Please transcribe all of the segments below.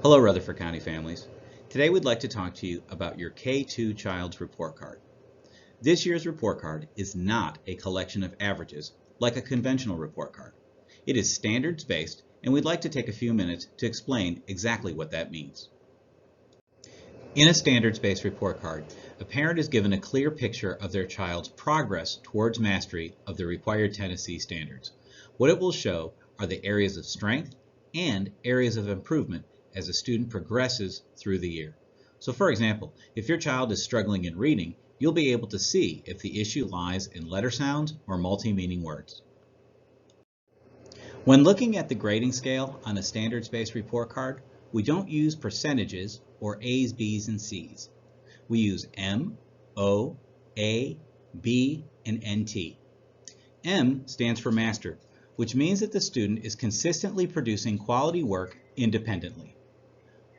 Hello, Rutherford County families. Today we'd like to talk to you about your K-2 child's report card. This year's report card is not a collection of averages like a conventional report card. It is standards-based, and we'd like to take a few minutes to explain exactly what that means. In a standards-based report card, a parent is given a clear picture of their child's progress towards mastery of the required Tennessee standards. What it will show are the areas of strength and areas of improvement as a student progresses through the year. So for example, if your child is struggling in reading, you'll be able to see if the issue lies in letter sounds or multi-meaning words. When looking at the grading scale on a standards-based report card, we don't use percentages or A's, B's, and C's. We use M, O, A, B, and NT. M stands for master, which means that the student is consistently producing quality work independently.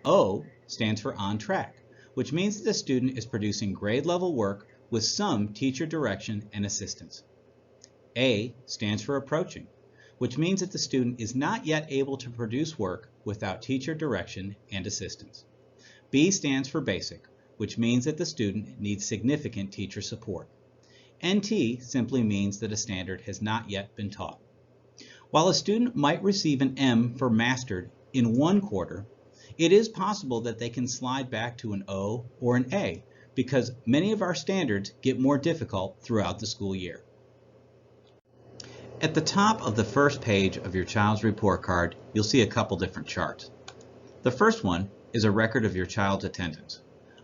O stands for on track, which means that the student is producing grade level work with some teacher direction and assistance. A stands for approaching, which means that the student is not yet able to produce work without teacher direction and assistance. B stands for basic, which means that the student needs significant teacher support. NT simply means that a standard has not yet been taught. While a student might receive an M for mastered in one quarter, it is possible that they can slide back to an O or an A because many of our standards get more difficult throughout the school year. At the top of the first page of your child's report card, you'll see a couple different charts. The first one is a record of your child's attendance.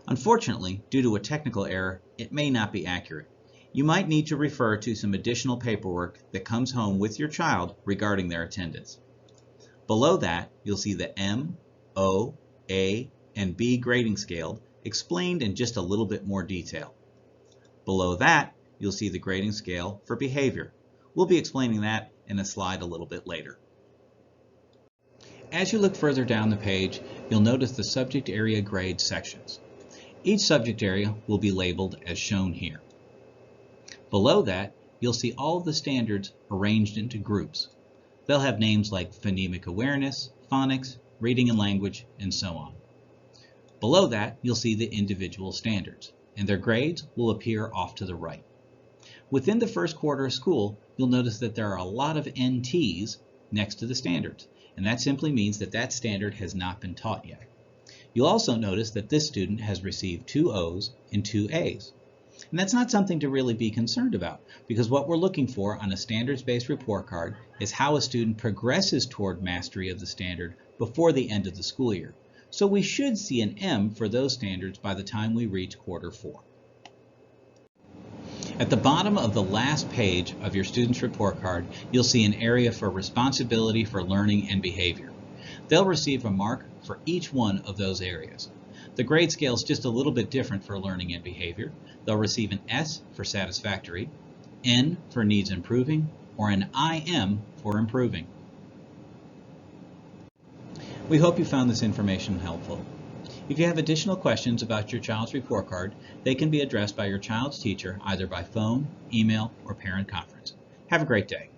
Unfortunately, due to a technical error, it may not be accurate. You might need to refer to some additional paperwork that comes home with your child regarding their attendance. Below that, you'll see the M, O, A, and B grading scale explained in just a little bit more detail. Below that, you'll see the grading scale for behavior. We'll be explaining that in a slide a little bit later. As you look further down the page, you'll notice the subject area grade sections. Each subject area will be labeled as shown here. Below that, you'll see all of the standards arranged into groups. They'll have names like phonemic awareness, phonics, reading and language, and so on. Below that, you'll see the individual standards, and their grades will appear off to the right. Within the first quarter of school, you'll notice that there are a lot of NTs next to the standards, and that simply means that that standard has not been taught yet. You'll also notice that this student has received 2 O's and 2 A's. And that's not something to really be concerned about, because what we're looking for on a standards-based report card is how a student progresses toward mastery of the standard before the end of the school year. So we should see an M for those standards by the time we reach quarter 4. At the bottom of the last page of your student's report card, you'll see an area for responsibility for learning and behavior. They'll receive a mark for each one of those areas. The grade scale is just a little bit different for learning and behavior. They'll receive an S for satisfactory, N for needs improving, or an IM for improving. We hope you found this information helpful. If you have additional questions about your child's report card, they can be addressed by your child's teacher either by phone, email, or parent conference. Have a great day.